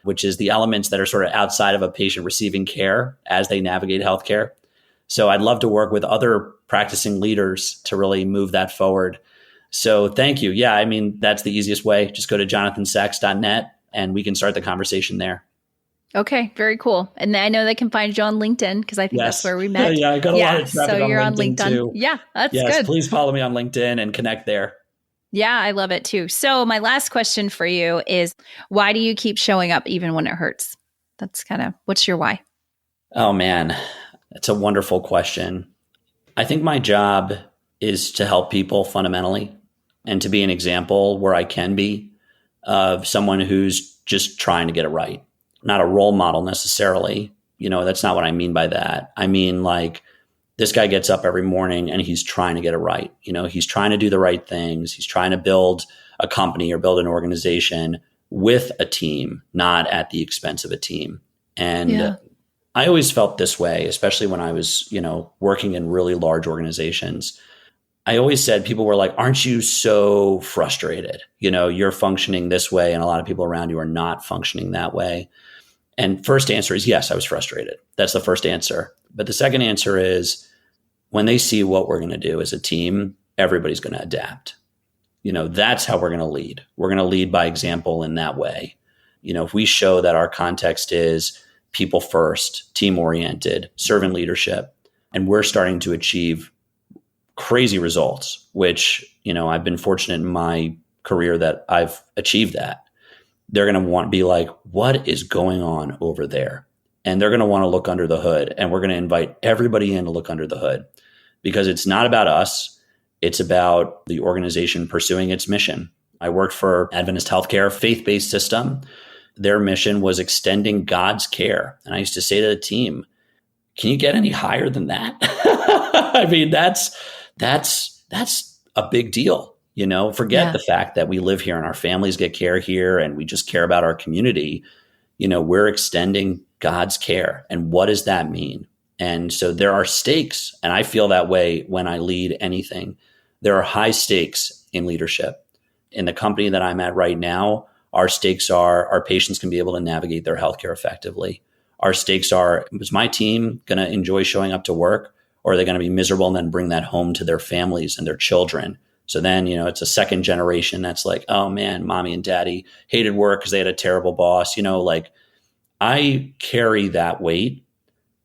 which is the elements that are sort of outside of a patient receiving care as they navigate healthcare. So I'd love to work with other practicing leaders to really move that forward. So thank you. Yeah, that's the easiest way. Just go to jonathansachs.net and we can start the conversation there. Okay, very cool. And I know they can find you on LinkedIn, because I think that's where we met. Yeah, I got a lot of traffic so you're on LinkedIn too. Yeah, that's yes, good. Please follow me on LinkedIn and connect there. Yeah, I love it too. So my last question for you is, why do you keep showing up even when it hurts? That's what's your why? Oh man, that's a wonderful question. I think my job is to help people fundamentally, and to be an example where I can be of someone who's just trying to get it right. not a role model necessarily. That's not what I mean by that. I mean, like, this guy gets up every morning and he's trying to get it right. He's trying to do the right things. He's trying to build a company or build an organization with a team, not at the expense of a team. And I always felt this way, especially when I was, working in really large organizations. I always said, people were like, aren't you so frustrated? You're functioning this way and a lot of people around you are not functioning that way. And first answer is yes, I was frustrated. That's the first answer. But the second answer is, when they see what we're going to do as a team, everybody's going to adapt. That's how we're going to lead. We're going to lead by example in that way. If we show that our context is people first, team oriented, servant leadership, and we're starting to achieve crazy results, which, I've been fortunate in my career that I've achieved that. They're going to want to be like, what is going on over there? And they're going to want to look under the hood. And we're going to invite everybody in to look under the hood, because it's not about us. It's about the organization pursuing its mission. I worked for Adventist Healthcare, faith-based system. Their mission was extending God's care. And I used to say to the team, can you get any higher than that? I mean, that's a big deal. Forget the fact that we live here and our families get care here and we just care about our community. We're extending God's care. And what does that mean? And so there are stakes. And I feel that way when I lead anything. There are high stakes in leadership. In the company that I'm at right now, our stakes are our patients can be able to navigate their healthcare effectively. Our stakes are, is my team going to enjoy showing up to work, or are they going to be miserable and then bring that home to their families and their children? So then, it's a second generation that's like, oh man, mommy and daddy hated work because they had a terrible boss. I carry that weight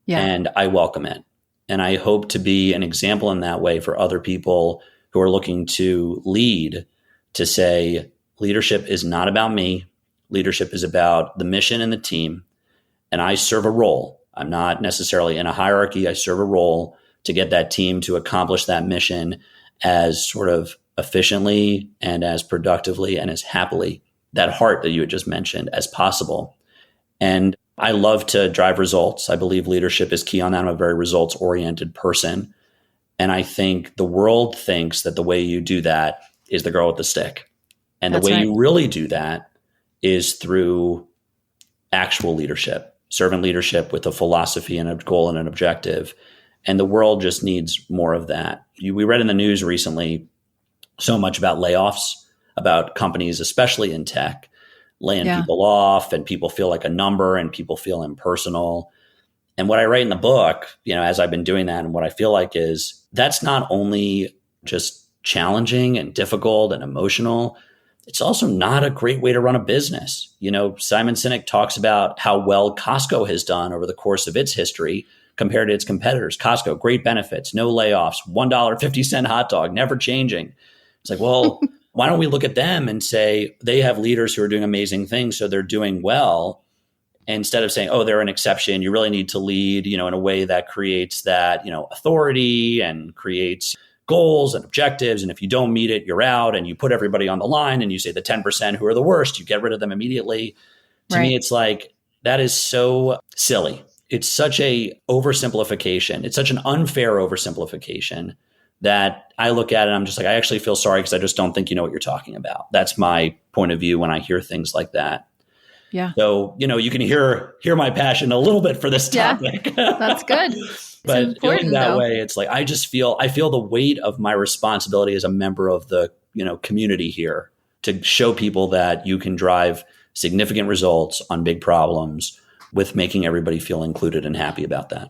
and I welcome it. And I hope to be an example in that way for other people who are looking to lead, to say, leadership is not about me. Leadership is about the mission and the team. And I serve a role. I'm not necessarily in a hierarchy. I serve a role to get that team to accomplish that mission as sort of efficiently and as productively and as happily, that heart that you had just mentioned, as possible. And I love to drive results. I believe leadership is key on that. I'm a very results-oriented person. And I think the world thinks that the way you do that is the girl with the stick. And the way you really do that is through actual leadership, servant leadership with a philosophy and a goal and an objective. And the world just needs more of that. We read in the news recently so much about layoffs, about companies, especially in tech, laying people off, and people feel like a number and people feel impersonal. And what I write in the book, as I've been doing that, and what I feel like is that's not only just challenging and difficult and emotional, it's also not a great way to run a business. Simon Sinek talks about how well Costco has done over the course of its history compared to its competitors. Costco, great benefits, no layoffs, $1.50 hot dog, never changing. It's like, well, why don't we look at them and say they have leaders who are doing amazing things, so they're doing well, instead of saying, oh, they're an exception. You really need to lead, in a way that creates that, authority and creates goals and objectives. And if you don't meet it, you're out, and you put everybody on the line and you say the 10% who are the worst, you get rid of them immediately. To me, it's like, that is so silly. It's such a oversimplification. It's such an unfair oversimplification that I look at it and I'm just like, I actually feel sorry because I just don't think you know what you're talking about. That's my point of view when I hear things like that. Yeah. So, you can hear my passion a little bit for this topic. Yeah, that's good. But feeling that way, it's like, I feel the weight of my responsibility as a member of the, community here to show people that you can drive significant results on big problems with making everybody feel included and happy about that.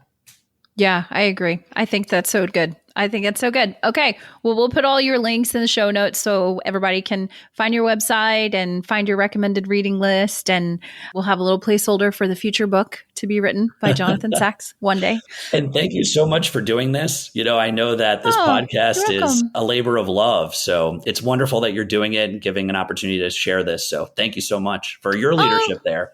Yeah, I agree. I think that's so good. I think it's so good. Okay. Well, we'll put all your links in the show notes so everybody can find your website and find your recommended reading list. And we'll have a little placeholder for the future book to be written by Jonathan Sacks one day. And thank you so much for doing this. I know that this podcast is a labor of love. So it's wonderful that you're doing it and giving an opportunity to share this. So thank you so much for your leadership there.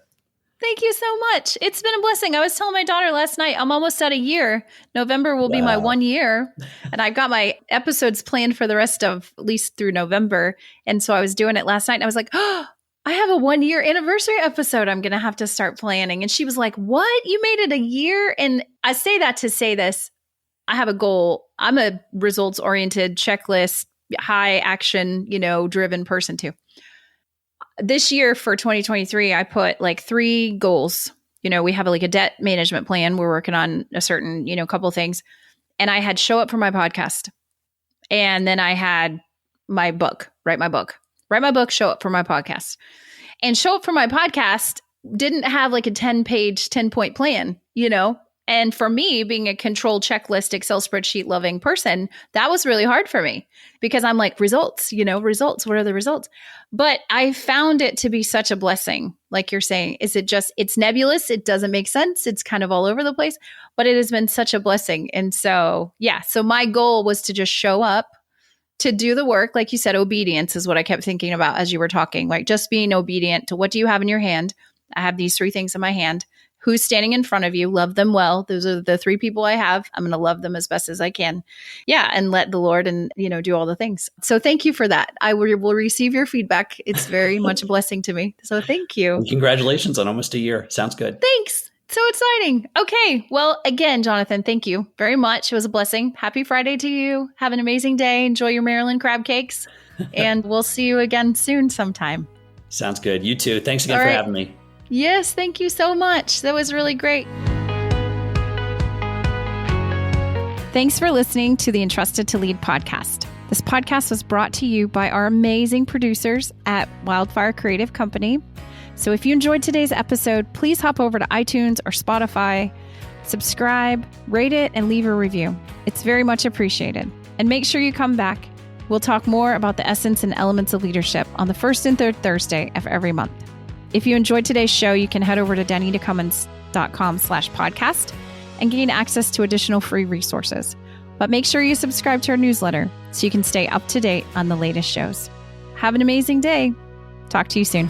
Thank you so much. It's been a blessing. I was telling my daughter last night, I'm almost at a year. November will be my 1 year. And I've got my episodes planned for the rest of at least through November. And so I was doing it last night and I was like, oh, I have a 1-year anniversary episode I'm going to have to start planning. And she was like, what? You made it a year? And I say that to say this. I have a goal. I'm a results oriented checklist, high action, driven person too. This year for 2023, I put like 3 goals. We have like a debt management plan. We're working on a certain, couple of things. And I had show up for my podcast. And then I had my book, write my book, show up for my podcast. And show up for my podcast didn't have like a 10-page, 10-point plan, And for me, being a control checklist, Excel spreadsheet loving person, that was really hard for me because I'm like, results, results. What are the results? But I found it to be such a blessing. Like you're saying, it's nebulous. It doesn't make sense. It's kind of all over the place, but it has been such a blessing. And so, so my goal was to just show up, to do the work. Like you said, obedience is what I kept thinking about as you were talking, like just being obedient to what do you have in your hand? I have these 3 things in my hand. Who's standing in front of you? Love them well. Those are the 3 people I have. I'm going to love them as best as I can. Yeah. And let the Lord and, do all the things. So thank you for that. I will receive your feedback. It's very much a blessing to me. So thank you. And congratulations on almost a year. Sounds good. Thanks. So exciting. Okay. Well, again, Jonathan, thank you very much. It was a blessing. Happy Friday to you. Have an amazing day. Enjoy your Maryland crab cakes. And we'll see you again soon sometime. Sounds good. You too. Thanks again for having me. Yes, thank you so much. That was really great. Thanks for listening to the Entrusted to Lead podcast. This podcast was brought to you by our amazing producers at Wildfire Creative Company. So if you enjoyed today's episode, please hop over to iTunes or Spotify, subscribe, rate it, and leave a review. It's very much appreciated. And make sure you come back. We'll talk more about the essence and elements of leadership on the first and third Thursday of every month. If you enjoyed today's show, you can head over to danitacummins.com/podcast and gain access to additional free resources. But make sure you subscribe to our newsletter so you can stay up to date on the latest shows. Have an amazing day. Talk to you soon.